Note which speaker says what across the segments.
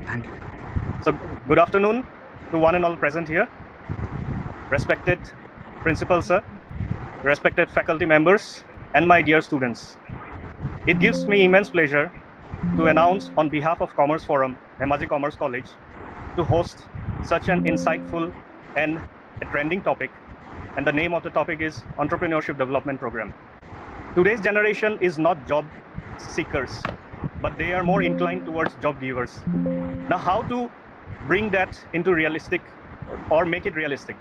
Speaker 1: Thank you.
Speaker 2: So, good afternoon to one and all present here. Respected Principal Sir, respected faculty members, and my dear students. It gives me immense pleasure to announce on behalf of Commerce Forum, Dhemaji Commerce College, to host such an insightful and a trending topic. And the name of the topic is Entrepreneurship Development Program. Today's generation is not job seekers, but they are more inclined towards job givers. Now, how to bring that into realistic or make it realistic?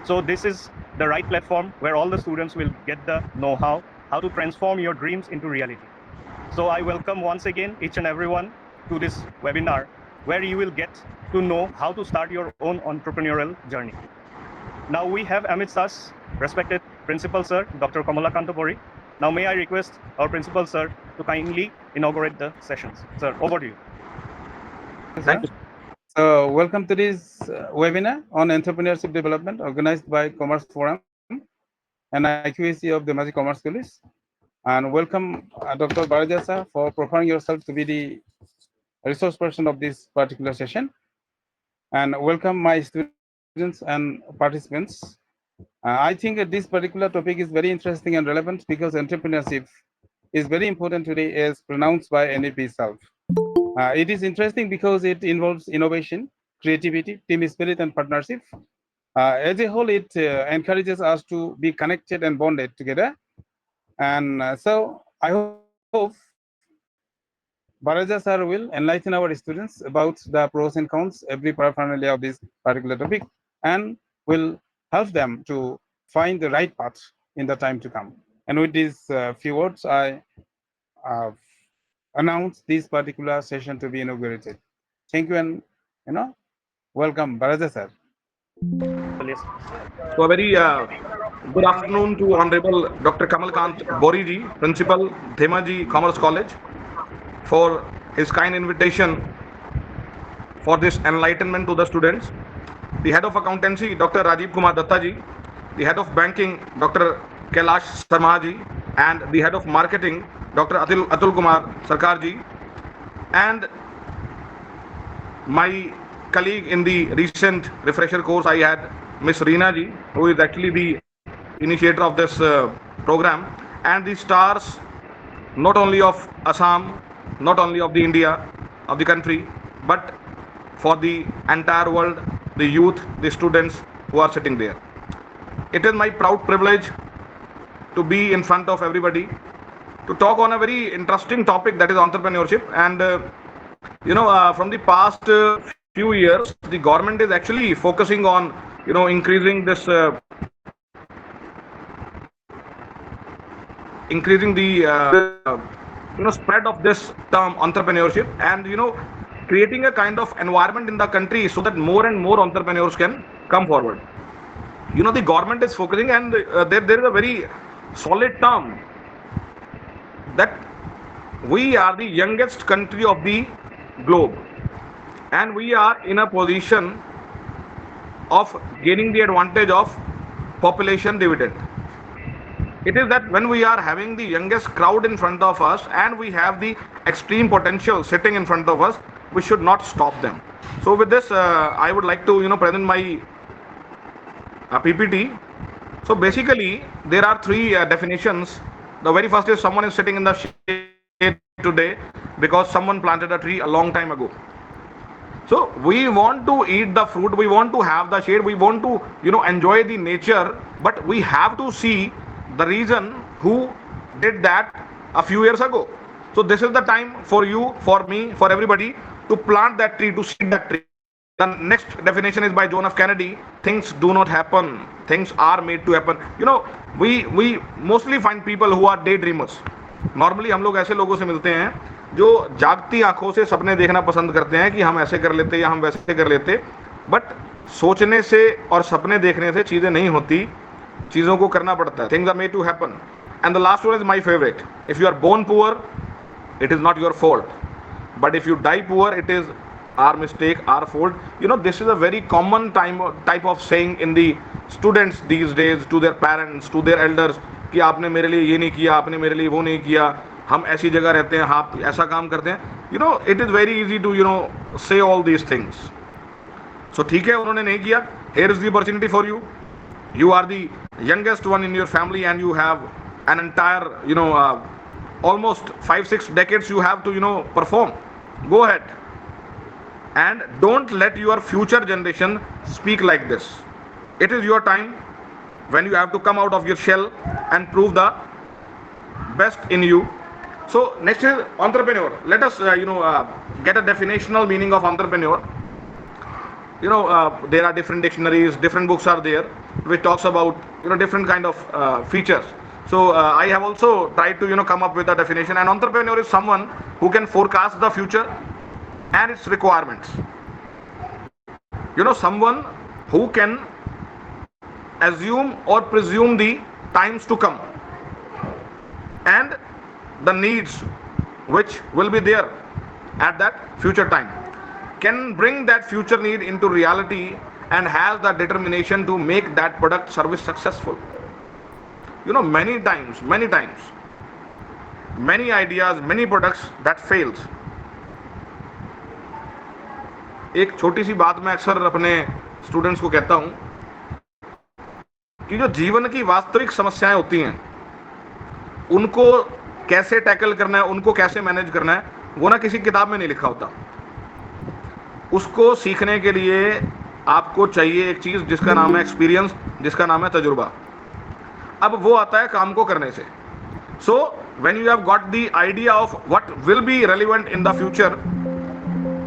Speaker 2: So this is the right platform where all the students will get the know-how, how to transform your dreams into reality. So I welcome once again each and everyone to this webinar where you will get to know how to start your own entrepreneurial journey. Now we have amidst us respected Principal Sir, Dr. Kamalakanta Bori. Now may I request our Principal Sir to kindly inaugurate the sessions. Sir, over to you.
Speaker 1: Thank you.
Speaker 3: So, welcome to this webinar on entrepreneurship development organized by Commerce Forum and IQAC of the Dhemaji Commerce College. And welcome Dr. Barajasa for preparing yourself to be the resource person of this particular session. And welcome my students and participants. I think that this particular topic is very interesting and relevant because entrepreneurship is very important today as pronounced by NEP itself. It is interesting because it involves innovation, creativity, team spirit, and partnership. As a whole, it encourages us to be connected and bonded together. And so I hope Baraja sir will enlighten our students about the pros and cons, every paraphernalia of this particular topic, and will help them to find the right path in the time to come. And with these few words, I announce this particular session to be inaugurated. Thank you and welcome, Baraja sir.
Speaker 2: Yes.
Speaker 1: So a very good afternoon to Honorable Dr. Kamalkant Boriji, Principal, Dhemaji Commerce College, for his kind invitation for this enlightenment to the students. The Head of Accountancy, Dr. Rajiv Kumar Dattaji, the Head of Banking, Dr. Kailash Sarmaji, and the Head of Marketing, Dr. Atul Kumar Sarkarji, and my colleague in the recent refresher course I had, Miss Reena ji, who is actually the initiator of this program, and the stars not only of Assam, not only of the India, of the country, but for the entire world, the youth, the students who are sitting there. It is my proud privilege to be in front of everybody to talk on a very interesting topic, that is entrepreneurship. And from the past few years, the government is actually focusing on increasing this spread of this term entrepreneurship, and creating a kind of environment in the country so that more and more entrepreneurs can come forward. The government is focusing, and there is a very solid term that we are the youngest country of the globe, and we are in a position of gaining the advantage of population dividend. It is that when we are having the youngest crowd in front of us and we have the extreme potential sitting in front of us, we should not stop them. So with this, I would like to present my PPT. So basically, there are three definitions. The very first is someone is sitting in the shade today because someone planted a tree a long time ago. So we want to eat the fruit, we want to have the shade, we want to enjoy the nature, but we have to see the reason who did that a few years ago. So this is the time for you, for me, for everybody to plant that tree, to seed that tree. The next definition is by John F. Kennedy. Things do not happen, things are made to happen. We mostly find people who are daydreamers. Normally हम लोग ऐसे लोगों से मिलते हैं जो जागती आंखों से सपने देखना पसंद करते हैं कि हम ऐसे कर लेते या हम वैसे कर लेते, बट सोचने से और सपने देखने से चीजें नहीं होती, चीजों को करना पड़ता है. Things are made to happen. And the last one is my favorite. If you are born poor, it is not your fault, but if you die poor, it is our mistake, our fault. This is a very common type of saying in the students these days to their parents, to their elders, कि आपने मेरे लिए ये नहीं किया, आपने मेरे लिए वो नहीं किया. हम ऐसी जगह रहते हैं, आप ऐसा काम करते हैं, you know it is very easy to you know say all these things. So ठीक है, उन्होंने नहीं किया. Here is the opportunity for you. You are the youngest one in your family and you have an entire, you know, almost 5-6 decades you have to, you know, perform. Go ahead. And don't let your future generation speak like this. It is your time when you have to come out of your shell and prove the best in you. So next is entrepreneur. Let us, get a definitional meaning of entrepreneur. You know, there are different dictionaries, different books are there which talks about, you know, different kind of features. So I have also tried to, you know, come up with a definition. An entrepreneur is someone who can forecast the future and its requirements. You know, someone who can assume or presume the times to come and the needs which will be there at that future time, can bring that future need into reality and has the determination to make that product service successful. You know, many times many ideas, many products that fails. एक छोटी सी बात मैं अक्सर अपने students को कहता हूं कि जो जीवन की वास्तविक समस्याएं होती हैं उनको कैसे टैकल करना है, उनको कैसे मैनेज करना है, वो ना किसी किताब में नहीं लिखा होता. उसको सीखने के लिए आपको चाहिए एक चीज जिसका नाम है एक्सपीरियंस, जिसका नाम है तजुर्बा. अब वो आता है काम को करने से. So when you have got the idea of what will be relevant in the future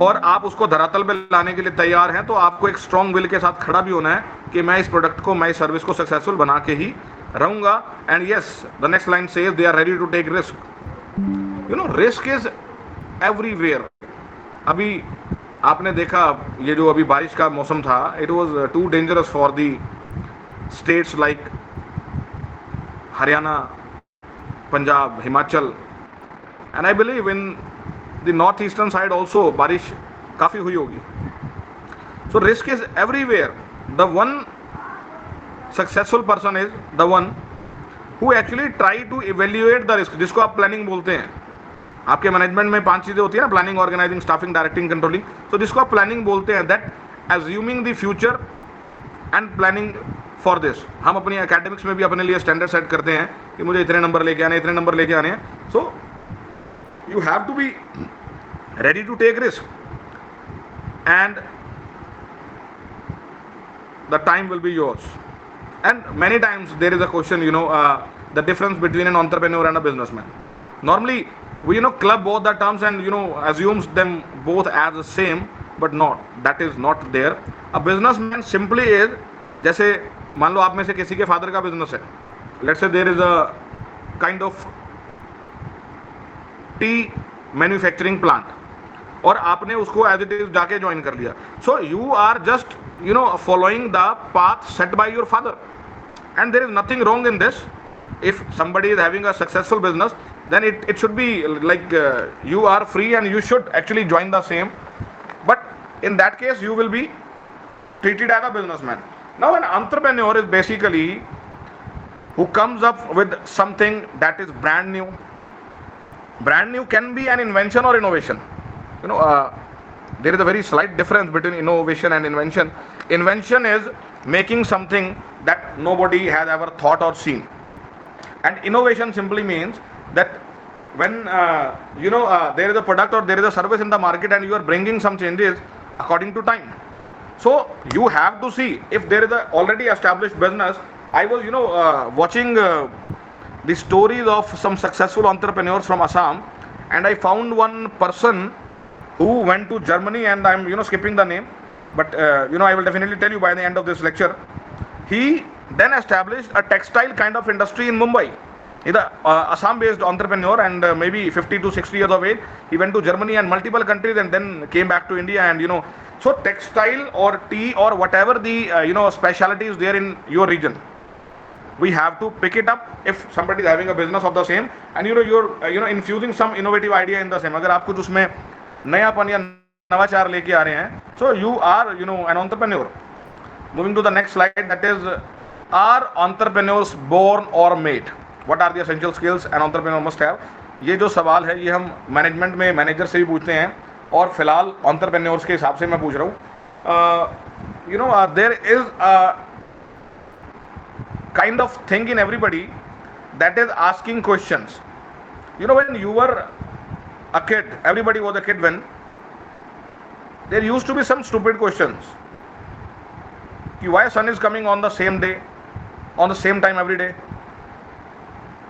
Speaker 1: और आप उसको धरातल पे लाने के लिए तैयार हैं, तो आपको एक स्ट्रॉन्ग विल के साथ खड़ा भी होना है कि मैं इस प्रोडक्ट को, मैं इस सर्विस को सक्सेसफुल बना के ही रहूंगा. And yes, the next line says they are ready to take risk. You know, risk is everywhere. अभी आपने देखा ये जो अभी बारिश का मौसम था, it was too dangerous for the states like Haryana, Punjab, Himachal, and I believe in the north eastern side also बारिश काफ़ी हुई होगी. So risk is everywhere. The one successful person is the one who actually try to evaluate the risk, जिसको आप planning बोलते हैं. आपके management में 5 चीजें होती है ना, planning, organising, staffing, directing, controlling. तो जिसको आप प्लानिंग बोलते हैं, that assuming the future and planning for this. हम अपनी एकेडमिक्स में भी अपने लिए स्टैंडर्ड सेट करते हैं कि मुझे इतने नंबर लेके आने, इतने नंबर लेके आने हैं. So you have to be ready to take risk and the time will be yours. And many times there is a question, you know, the difference between an entrepreneur and a businessman. Normally we, you know, club both the terms and, you know, assumes them both as the same, but not, that is not there. A businessman simply is, जैसे मान लो आप में से किसी के father का business है, let's say there is a kind of tea manufacturing plant, और आपने उसको एज इट इज जाके ज्वाइन कर लिया. So you are just, you know, following the path set by your father, and there is nothing wrong in this. If somebody is having a successful business, then it should be like you are free and you should actually join the same. But in that case, you will be treated as a businessman. Now, an entrepreneur is basically who comes up with something that is brand new. Brand new can be an invention or innovation. You know, there is a very slight difference between innovation and invention. Invention is making something that nobody has ever thought or seen. And innovation simply means that when there is a product or there is a service in the market and you are bringing some changes according to time. So you have to see if there is a already established business. I was, watching the stories of some successful entrepreneurs from Assam, and I found one person who went to Germany, and I'm, skipping the name, but I will definitely tell you by the end of this lecture. He then established a textile kind of industry in Mumbai. He's an Assam-based entrepreneur, and maybe 50 to 60 years of age. He went to Germany and multiple countries, and then came back to India. And so textile or tea or whatever the specialty is there in your region, we have to pick it up if somebody is having a business of the same, and you're infusing some innovative idea in the same. अगर आप कुछ उसमें नयापन या नवाचार लेके आ रहे हैं, so you are an entrepreneur. Moving to the next slide, that is, are entrepreneurs born or made? What are the essential skills an entrepreneur must have? ये जो सवाल है ये हम मैनेजमेंट में मैनेजर से भी पूछते हैं और फिलहाल एंटरप्रेन्योर्स के हिसाब से मैं पूछ रहा हूँ. There is kind of thing in everybody that is asking questions. When you were a kid, everybody was a kid when there used to be some stupid questions. Why sun is coming on the same day, on the same time every day?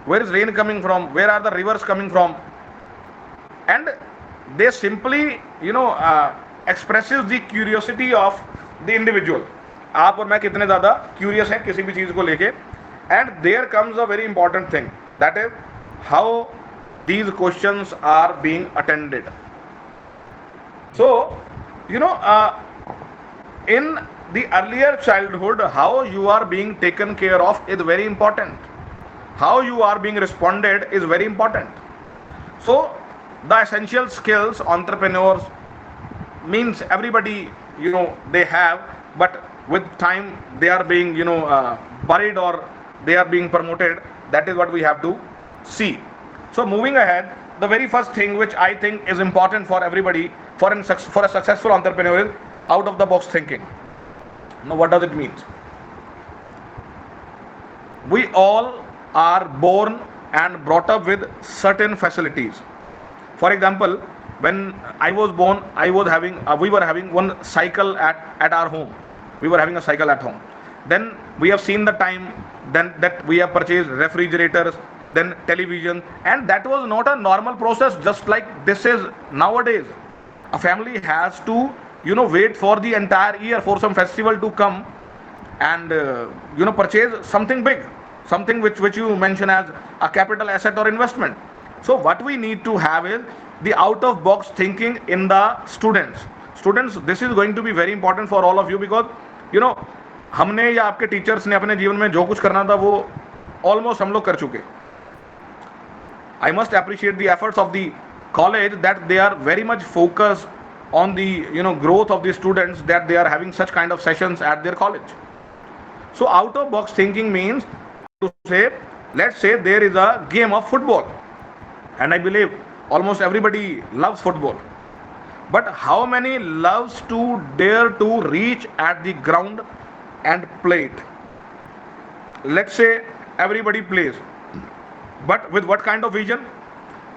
Speaker 1: Where is rain coming from? Where are the rivers coming from? And they simply, expresses the curiosity of the individual. आप और मैं कितने ज़्यादा curious हैं किसी भी चीज़ को लेके. And there comes a very important thing, that is how these questions are being attended. So in the earlier childhood, how you are being taken care of is very important. How you are being responded is very important. So the essential skills entrepreneurs means everybody, they have, but with time they are being, buried or they are being promoted. That is what we have to see. So moving ahead, the very first thing which I think is important for everybody, for a successful entrepreneur, is out of the box thinking. Now what does it mean? We all are born and brought up with certain facilities. For example, when I was born, we were having one cycle at our home. We were having a cycle at home. Then we have seen the time, then that we have purchased refrigerators, then television, and that was not a normal process just like this is nowadays. A family has to, wait for the entire year for some festival to come and, purchase something big, something which you mention as a capital asset or investment. So what we need to have is the out of box thinking in the students. This is going to be very important for all of you because, हमने या आपके teachers ने अपने जीवन में जो कुछ करना था वो ऑलमोस्ट हम लोग कर चुके. I must appreciate the efforts of the college that they are very much focused on the growth of the students, that they are having such kind of sessions at their college. So out of box thinking means to say, let's say there is a game of football, and I believe almost everybody loves football, but how many loves to dare to reach at the ground and play it? Let's say everybody plays, but with what kind of vision?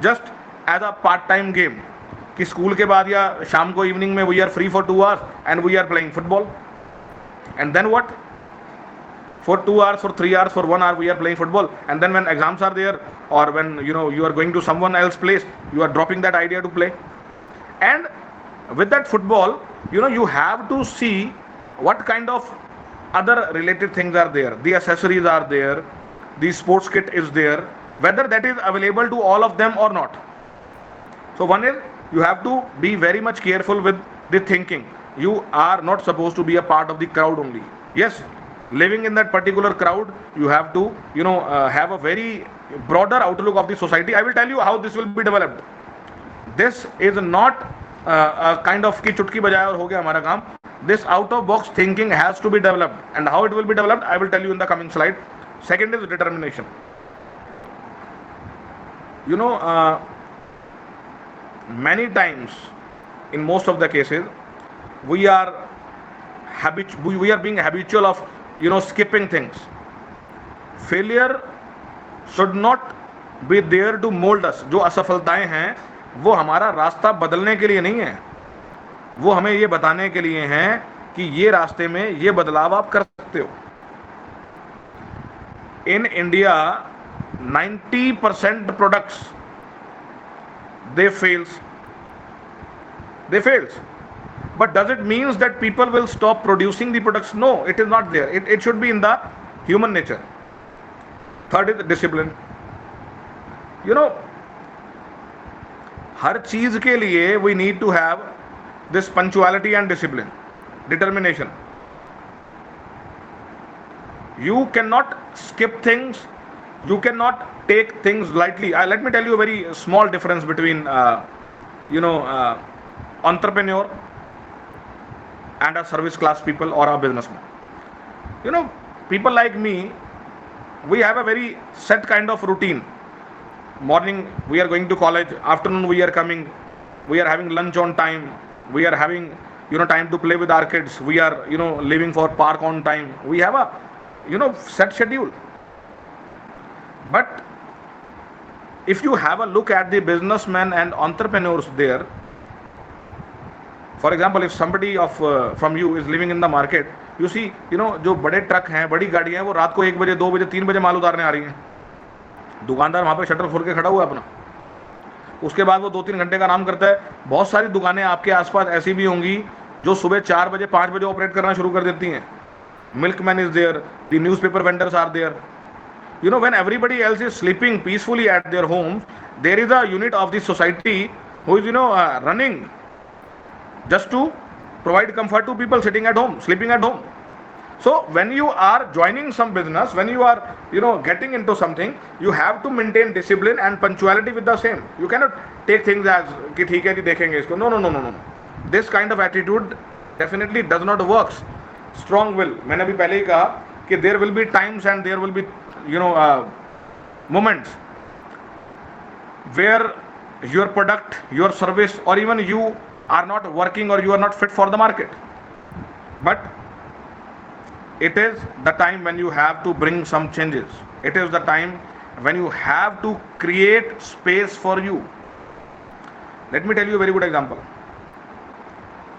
Speaker 1: Just as a part time game कि school के बाद या शाम को evening में we are free for 2 hours and we are playing football, and then what, for 2 hours, for 3 hours, for 1 hour we are playing football, and then when exams are there or when you are going to someone else's place, you are dropping that idea to play. And with that football, you have to see what kind of other related things are there, the accessories are there, the sports kit is there, whether that is available to all of them or not. So one is, you have to be very much careful with the thinking. You are not supposed to be a part of the crowd only. Yes, living in that particular crowd, you have to have a very broader outlook of the society. I will tell you how this will be developed. This is not a kind of ki chutki bajaye aur ho gaya hamara kaam. This out of box thinking has to be developed, and how it will be developed I will tell you in the coming slide. Second is determination. Many times, in most of the cases, we are being habitual of skipping things. Failure should not be there to mold us. जो असफलताएं हैं वो हमारा रास्ता बदलने के लिए नहीं है, वो हमें ये बताने के लिए हैं कि ये रास्ते में ये बदलाव आप कर सकते हो. In India, 90% products they fails. But does it mean that people will stop producing the products? No, it is not there. It should be in the human nature. Third is discipline. हर चीज के लिए we need to have this punctuality and discipline, determination. You cannot skip things. You cannot take things lightly. Let me tell you a very small difference between entrepreneur and a service class people or a businessman. People like me, we have a very set kind of routine. morning we are going to college, afternoon we are coming, we are having lunch on time, we are having time to play with our kids, we are leaving for park on time, we have a set schedule. But if you have a look at the businessmen and entrepreneurs there, for example, if somebody of from you is living in the market, you see जो बड़े truck हैं, बड़ी गाड़ियां हैं, वो रात को 1 बजे 2 बजे 3 बजे माल उतारने आ रही हैं। दुकानदार वहां पे शटर खोल के खड़ा हुआ है अपना, उसके बाद वो 2-3 घंटे का आराम करता है। बहुत सारी दुकानें आपके आसपास ऐसी भी होंगी जो सुबह 4 बजे 5 बजे ऑपरेट करना शुरू कर देती हैं। Milkman is there, the newspaper vendors are there. when everybody else is sleeping peacefully at their homes, there is a unit of the society who is running just to provide comfort to people sitting at home, sleeping at home. So when you are joining some business, when you are getting into something, you have to maintain discipline and punctuality with the same. You cannot take things as कि ठीक है जी देखेंगे इसको. No. This kind of attitude definitely does not works. Strong will, मैंने अभी पहले ही कहा कि there will be times and there will be moments where your product, your service, or even you are not working or you are not fit for the market. But it is the time when you have to bring some changes. It is the time when you have to create space for you. Let me tell you a very good example.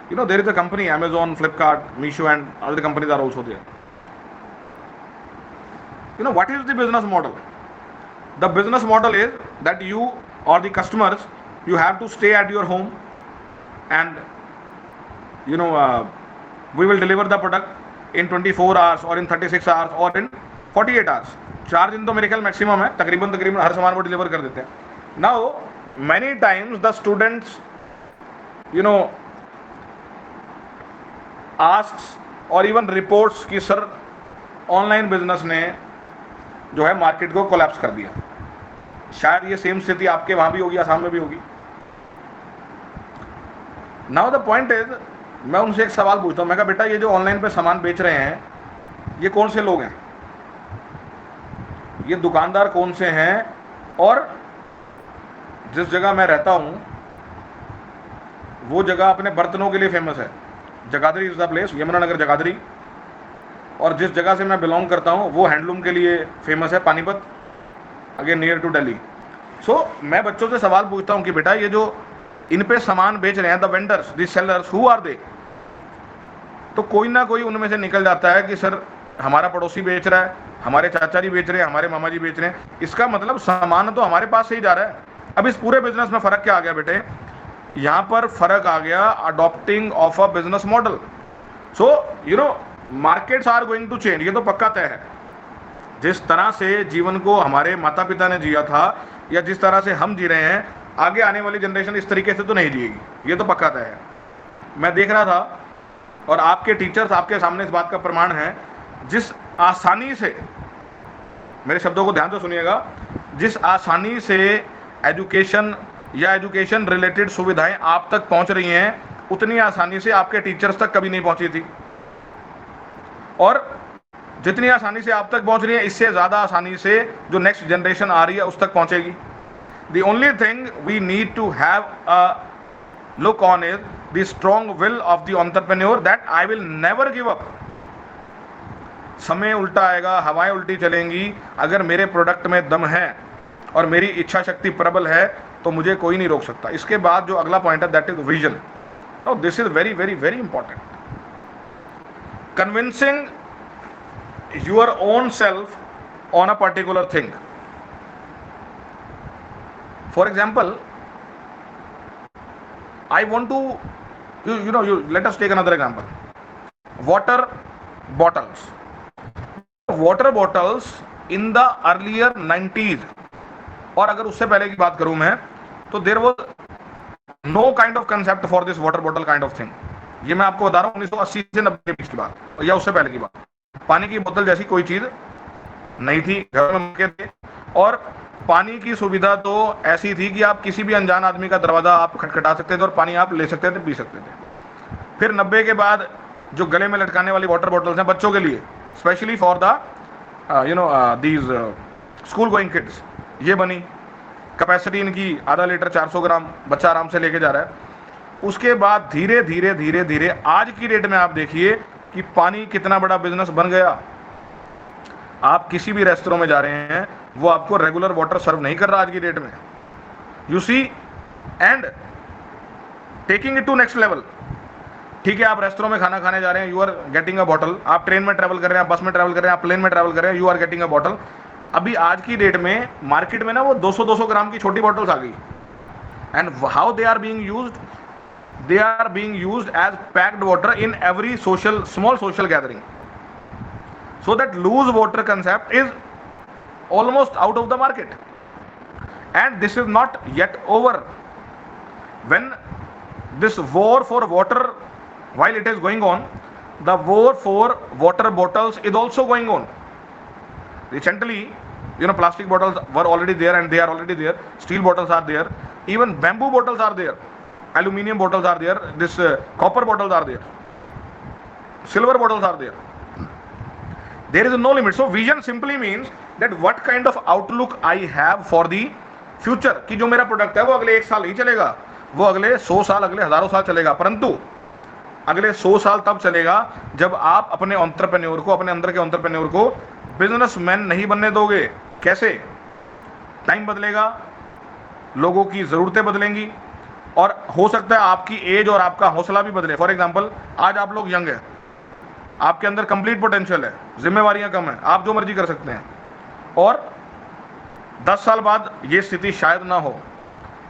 Speaker 1: There is a company, Amazon, Flipkart, Meesho, and other companies are also there. What is the business model? The business model is that you or the customers, you have to stay at your home, and we will deliver the product in 24 hours or in 36 hours or in 48 hours. 4 दिन तो मेरे ख्याल maximum है, तकरीबन हर सामान वो deliver कर देते हैं. Now many times the students asks or even reports कि सर ऑनलाइन बिजनेस ने जो है मार्केट को कोलैप्स कर दिया. शायद ये सेम स्थिति आपके वहां भी होगी, आसाम में भी होगी. नाउ द पॉइंट इज, मैं उनसे एक सवाल पूछता हूं. मैं कहा बेटा ये जो ऑनलाइन पे सामान बेच रहे हैं ये कौन से लोग हैं, ये दुकानदार कौन से हैं, और जिस जगह मैं रहता हूं वो जगह अपने बर्तनों के लिए फेमस है. Jagadhri is the place, Yamunanagar Jagadhri. और जिस जगह से मैं बिलोंग करता हूँ वो हैंडलूम के लिए फेमस है, Panipat, again near to Delhi. So मैं बच्चों से सवाल पूछता हूँ कि बेटा ये जो इन पे सामान बेच रहे हैं, the vendors, the sellers, who are they? तो कोई ना कोई उनमें से निकल जाता है कि सर हमारा पड़ोसी बेच रहा है, हमारे चाचा जी बेच रहे हैं, हमारे मामा जी बेच रहे हैं. इसका मतलब सामान तो हमारे पास से ही जा रहा है. अब इस पूरे बिजनेस में फर्क क्या आ गया बेटे? यहाँ पर फर्क आ गया adopting of a business model. So markets are going to change, ये तो पक्का तय है. जिस तरह से जीवन को हमारे माता पिता ने जिया था या जिस तरह से हम जी रहे हैं, आगे आने वाली जनरेशन इस तरीके से तो नहीं जिएगी, ये तो पक्का तय है. मैं देख रहा था और आपके टीचर्स आपके सामने इस बात का प्रमाण है, जिस आसानी से, मेरे शब्दों को ध्यान से सुनिएगा, जिस आसानी से एजुकेशन या एजुकेशन रिलेटेड सुविधाएं आप तक पहुंच रही हैं, उतनी आसानी से आपके टीचर्स तक कभी नहीं पहुंची थी. और जितनी आसानी से आप तक पहुंच रही है, इससे ज़्यादा आसानी से जो नेक्स्ट जनरेशन आ रही है उस तक पहुंचेगी. The only thing we need to have a look on is the strong will of the entrepreneur that I will never give up. समय उल्टा आएगा, हवाएं उल्टी चलेंगी, अगर मेरे प्रोडक्ट में दम है और मेरी इच्छा शक्ति प्रबल है तो मुझे कोई नहीं रोक सकता. इसके बाद जो अगला पॉइंट है that is vision. Now this is very very very important. Convincing your own self on a particular thing. For example, I want to, let us take another example. Water bottles. Water bottles in the earlier 90s, और अगर उससे पहले की बात करूं मैं, तो there was no kind of concept for this water bottle kind of thing. ये मैं आपको बता रहा हूँ 1980 से 90 के बीच की बात या उससे पहले की बात. पानी की बोतल जैसी कोई चीज नहीं थी, घर में के थे, और पानी की सुविधा तो ऐसी थी कि आप किसी भी अनजान आदमी का दरवाजा आप खटखटा सकते थे और पानी आप ले सकते थे, पी सकते थे. फिर 90 के बाद जो गले में लटकाने वाली वाटर बॉटल्स हैं बच्चों के लिए, specially for the these school going kids, ये बनी. कैपेसिटी इनकी आधा लीटर 400 ग्राम, बच्चा आराम से लेके जा रहा है। उसके बाद धीरे धीरे धीरे धीरे आज की डेट में आप देखिए कि पानी कितना बड़ा बिजनेस बन गया। आप किसी भी रेस्टोरेंट में जा रहे हैं, वो आपको रेगुलर वाटर सर्व नहीं कर रहा आज की डेट में, you see, and taking it to next level. ठीक है, आप रेस्टोरेंट में खाना खाने जा रहे हैं, you are getting a bottle. आप ट्रेन में ट्रैवल कर रहे हैं, बस में ट्रैवल कर रहे हैं, आप प्लेन में ट्रैवल कर रहे हैं, you are getting a bottle. अभी आज की डेट में मार्केट में ना वो 200-200 ग्राम की छोटी बॉटल्स आ गई, and how they are being used, they are being used as packed water in every small social gathering, so that loose water concept is almost out of the market, and this is not yet over. When this war for water, while it is going on, the war for water bottles is also going on. Recently, plastic bottles were already there, and they are already there. Steel bottles are there, even bamboo bottles are there, aluminium bottles are there, this copper bottles are there, silver bottles are there. There is no limit. So vision simply means that what kind of outlook I have for the future, कि जो मेरा product है वो अगले 1 साल ही चलेगा, वो अगले 100 साल, अगले हजारों साल चलेगा, परंतु अगले 100 साल तब चलेगा जब आप अपने एंटरप्रेन्योर को, अपने अंदर के एंटरप्रेन्योर को बिजनेसमैन नहीं बनने दोगे। कैसे? टाइम बदलेगा, लोगों की जरूरतें बदलेंगी, और हो सकता है आपकी एज और आपका हौसला भी बदले। फॉर एग्जाम्पल, आज आप लोग यंग हैं, आपके अंदर कंप्लीट पोटेंशियल है, जिम्मेवारियां कम है, आप जो मर्जी कर सकते हैं, और 10 साल बाद ये स्थिति शायद ना हो।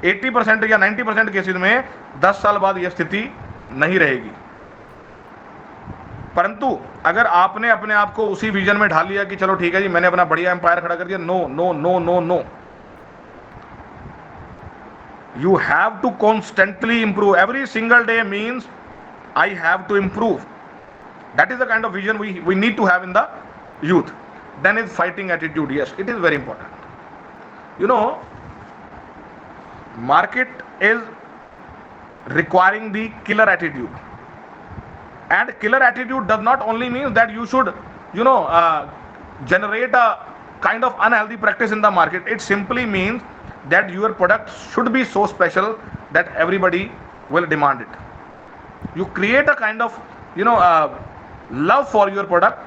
Speaker 1: 80% या 90% केसेस में 10 साल बाद यह स्थिति नहीं रहेगी। परंतु अगर आपने अपने आप को उसी विजन में ढाल लिया कि चलो ठीक है जी, मैंने अपना बढ़िया एम्पायर खड़ा कर दिया, no no no no no, you have to constantly improve. Every single day means I have to improve. That is the kind of vision we need to have in the youth. Then is fighting attitude. Yes, it is very important. Market is requiring the killer attitude, and killer attitude does not only mean that you should generate a kind of unhealthy practice in the market. It simply means that your product should be so special that everybody will demand it. You create a kind of love for your product,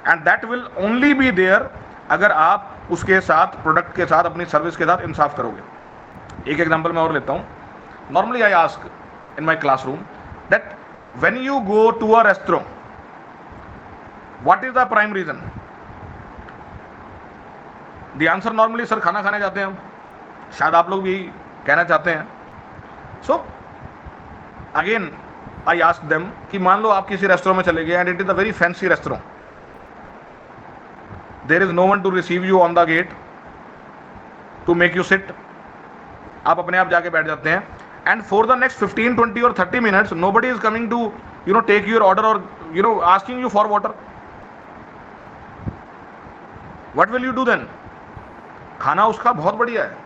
Speaker 1: and that will only be there अगर आप उसके साथ, product के साथ, अपनी service के साथ इंसाफ करोगे। एक एग्जांपल मैं और लेता हूँ। Normally I ask in my classroom that when you go to a restaurant, what is the prime reason? The answer normally, sir खाना खाने जाते हैं हम। शायद आप लोग भी कहना चाहते हैं। So again I ask them कि मान लो आप किसी रेस्टोरेंट में चले गए, and it is a very fancy restaurant, there is no one to receive you on the gate to make you sit. आप अपने आप जाके बैठ जाते हैं, एंड फॉर द नेक्स्ट 15, 20 और 30 minutes nobody is coming to take your order और asking you for water. What will you do then? खाना उसका बहुत बढ़िया है,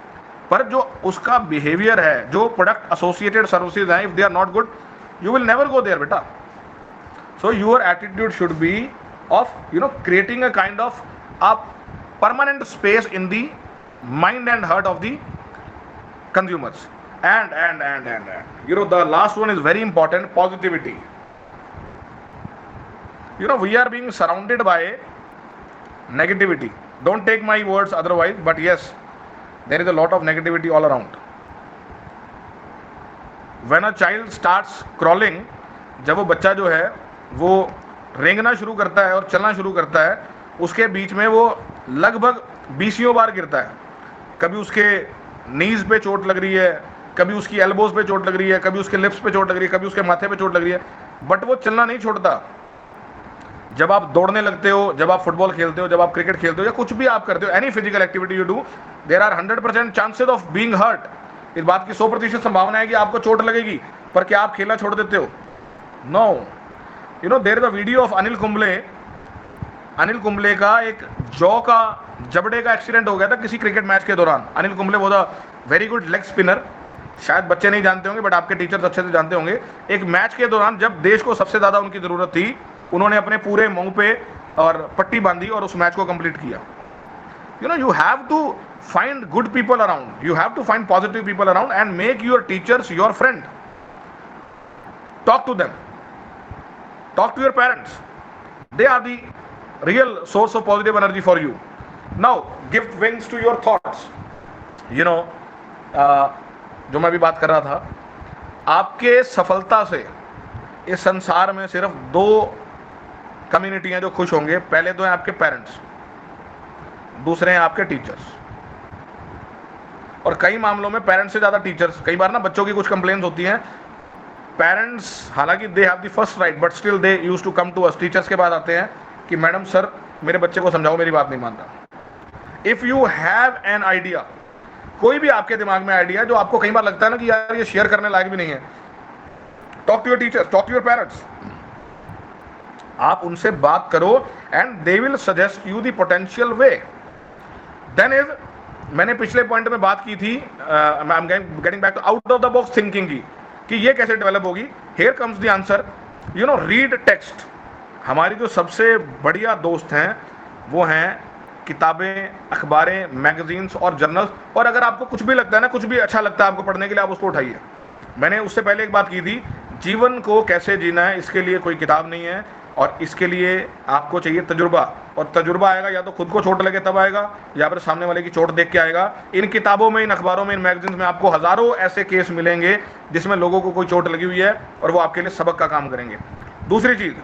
Speaker 1: पर जो उसका बिहेवियर है, जो प्रोडक्ट एसोसिएटेड सर्विसेज हैं, if they are not good, you will never go there बेटा। So your attitude should be of creating a kind of a permanent space in the mind and heart of the consumers. and the last one is very important, positivity. We are being surrounded by negativity. Don't take my words otherwise, but yes, there is a lot of negativity all around. When a child starts crawling, जब वो बच्चा जो है वो रेंगना शुरू करता है और चलना शुरू करता है, उसके बीच में वो लगभग 20 बार गिरता है। कभी उसके नीज पे चोट लग रही है, कभी उसकी एल्बोज पे चोट लग रही है, कभी उसके लिप्स पे चोट लग रही है, कभी उसके माथे पे चोट लग रही है, बट वो चलना नहीं छोड़ता। जब आप दौड़ने लगते हो, जब आप फुटबॉल खेलते हो, जब आप क्रिकेट खेलते हो, या कुछ भी आप करते हो, any physical activity you do, there are 100% chances of being hurt. इस बात की 100% संभावना है कि आपको चोट लगेगी, पर क्या आप खेलना छोड़ देते हो? No. There is a video of Anil Kumble का एक जॉ का, जबड़े का एक्सीडेंट हो गया था किसी क्रिकेट मैच के दौरान। Anil Kumble was a very good leg spinner, शायद बच्चे नहीं जानते होंगे, बट आपके टीचर्स अच्छे से जानते होंगे। एक मैच के दौरान जब देश को सबसे ज़्यादा उनकी ज़रूरत थी, उन्होंने अपने पूरे मुंह पे और पट्टी बांधी और उस मैच को कंप्लीट किया। You have to find good people around. You have to find positive people around and make your teachers your friend. Talk to them. Talk to your parents. They are the real source of positive energy for you. Now give wings to your thoughts. You know, जो मैं भी बात कर रहा था, आपके सफलता से इस संसार में सिर्फ दो कम्युनिटी हैं जो खुश होंगे. पहले तो हैं आपके पेरेंट्स, दूसरे हैं आपके टीचर्स. और कई मामलों में पेरेंट्स से ज़्यादा टीचर्स. कई बार ना बच्चों की कुछ कंप्लेंट्स होती हैं, पेरेंट्स हालांकि they have the first right but still they use to come to us. Teachers के बाद आते हैं कि मैडम सर मेरे बच्चे को समझाओ, मेरी बात नहीं मानता. If you have an idea, कोई भी आपके दिमाग में आइडिया जो आपको कई बार लगता है ना कि यार ये शेयर करने लायक भी नहीं है, talk to your teachers, talk to your parents. आप उनसे बात करो and they will suggest you the potential way. Then is, मैंने पिछले पॉइंट में बात की थी, I am getting back to out of the box thinking की, कि ये कैसे डेवलप होगी. Here comes the answer. You know, read text. हमारी जो सबसे बढ़िया दोस्त हैं वो हैं किताबें, अखबारें, मैगजीन्स और जर्नल्स. और अगर आपको कुछ भी लगता है ना, कुछ भी अच्छा लगता है आपको पढ़ने के लिए, आप उसको उठाइए. मैंने उससे पहले एक बात की थी, जीवन को कैसे जीना है इसके लिए कोई किताब नहीं है, और इसके लिए आपको चाहिए तजुर्बा. और तजुर्बा आएगा या तो खुद को चोट लगे तब आएगा, या फिर सामने वाले की चोट देख के आएगा. इन किताबों में, इन अखबारों में, इन मैगजीन्स में आपको हज़ारों ऐसे केस मिलेंगे जिसमें लोगों को कोई चोट लगी हुई है और वो आपके लिए सबक का काम करेंगे. दूसरी चीज़,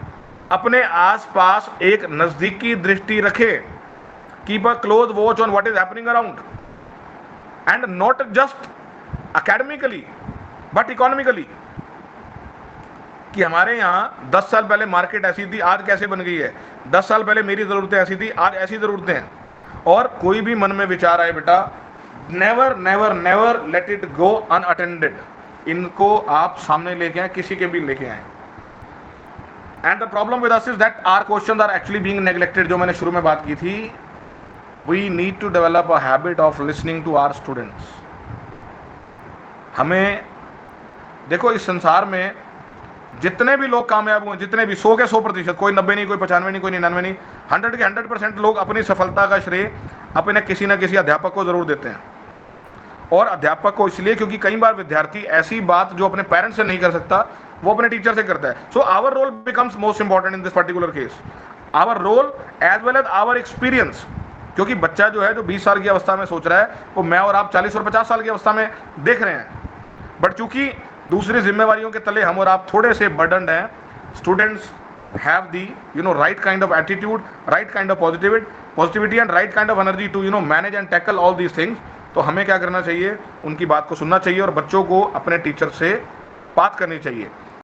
Speaker 1: अपने आसपास एक नज़दीकी दृष्टि रखें. Keep a close watch on what is happening around, and not just academically but economically. कि हमारे यहाँ 10 साल पहले मार्केट ऐसी थी, आज कैसे बन गई है. 10 साल पहले मेरी ज़रूरतें ऐसी थी, आज ऐसी ज़रूरतें हैं. और कोई भी मन में विचार आए बेटा, never never never let it go unattended. इनको आप सामने लेके आए, किसी के भी लेके आए. And the problem with us is that our questions are actually being neglected. जो मैंने शुरू में बात की थी, we need to develop a habit of listening to our students. हमें देखो, इस संसार में जितने भी लोग कामयाब हुए, जितने भी 100 के 100%, कोई 90 नहीं, कोई 95 नहीं, कोई 99 नहीं, 100 के 100% लोग अपनी सफलता का श्रेय अपने किसी न किसी अध्यापक को जरूर देते हैं. और अध्यापक को इसलिए क्योंकि कई बार विद्यार्थी ऐसी बात जो अपने पेरेंट्स से नहीं कर सकता वो अपने टीचर से करता है. So our role becomes most important in this particular case. Our role as well as our experience. क्योंकि बच्चा जो है, जो 20 साल की अवस्था में सोच रहा है, वो मैं और आप 40 और 50 साल की अवस्था में देख रहे हैं. बट चूंकि दूसरी जिम्मेवारियों के तले हम और आप थोड़े से बर्डन्ड हैं, students have the right kind of attitude, right kind of positivity and right kind of energy to manage and tackle all these things. तो हमें क्या करना चाहिए, उनकी बात को सुनना चाहिए और बच्चों को अपने टीचर से बात करनी चाहिए.